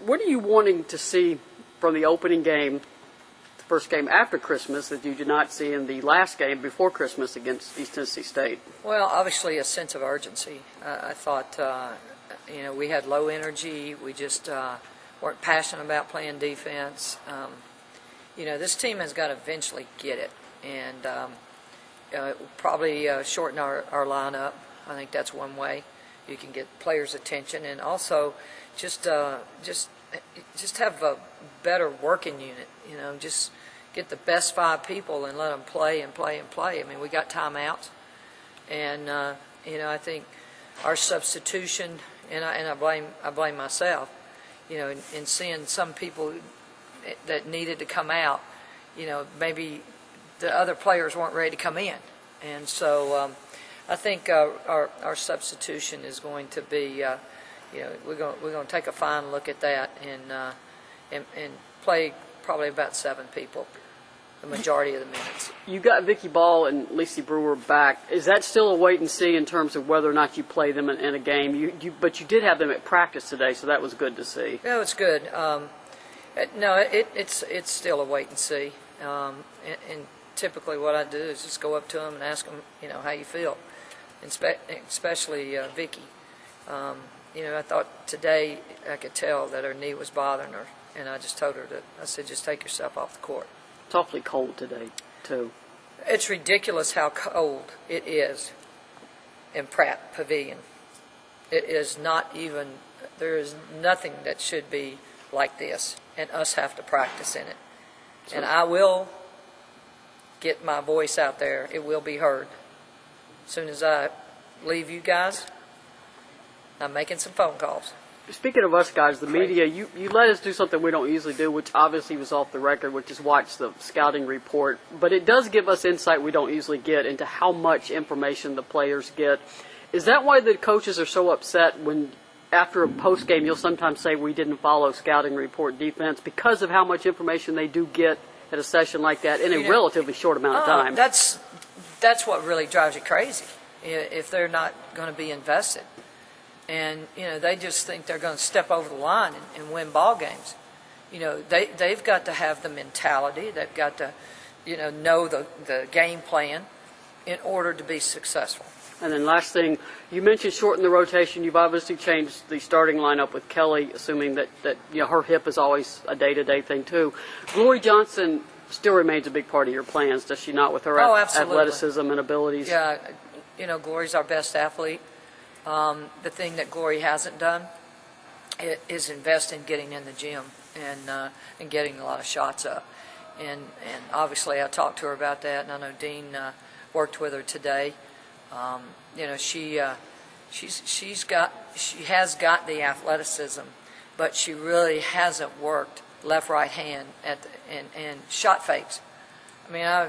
what are you wanting to see from the opening game, the first game after Christmas, that you did not see in the last game before Christmas against East Tennessee State? Well, obviously a sense of urgency. I thought, we had low energy. We just weren't passionate about playing defense. This team has got to eventually get it, and probably shorten our lineup. I think that's one way you can get players' attention, and also just have a better working unit. Just get the best 5 people and let them play and play and play. I mean, we got timeouts, and I think our substitution, and I blame myself. In seeing some people that needed to come out, maybe the other players weren't ready to come in, and so I think our substitution is going to be, we're going to take a fine look at that and play probably about 7 people the majority of the minutes. You got Vicky Ball and Lacey Brewer back. Is that still a wait and see in terms of whether or not you play them in a game? But you did have them at practice today, so that was good to see. No, it's good. No, it's still a wait and see. And typically what I do is just go up to them and ask them, how you feel, especially Vicky. I thought today I could tell that her knee was bothering her, and I just told her I said, just take yourself off the court. It's awfully cold today, too. It's ridiculous how cold it is in Pratt Pavilion. It is not even, there is nothing that should be like this, and us have to practice in it. And I will get my voice out there. It will be heard. As soon as I leave you guys, I'm making some phone calls. Speaking of us guys, the media, you let us do something we don't usually do, which obviously was off the record, which is watch the scouting report. But it does give us insight we don't usually get into how much information the players get. Is that why the coaches are so upset when, after a post game, you'll sometimes say we didn't follow scouting report defense because of how much information they do get at a session like that in a relatively short amount of time? That's what really drives you crazy, if they're not going to be invested. And, they just think they're going to step over the line and win ball games. They've got to have the mentality. They've got to, know the game plan in order to be successful. And then last thing, you mentioned shorten the rotation. You've obviously changed the starting lineup with Kelly, assuming that her hip is always a day-to-day thing, too. Glory Johnson still remains a big part of your plans, does she not, with her athleticism and abilities? Yeah, Glory's our best athlete. The thing that Glory hasn't done is invest in getting in the gym and getting a lot of shots up. And obviously I talked to her about that, and I know Dean worked with her today. She has got the athleticism, but she really hasn't worked left-right hand and shot fakes. I mean, I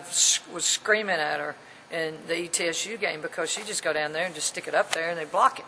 was screaming at her in the ETSU game because she just go down there and just stick it up there and they block it.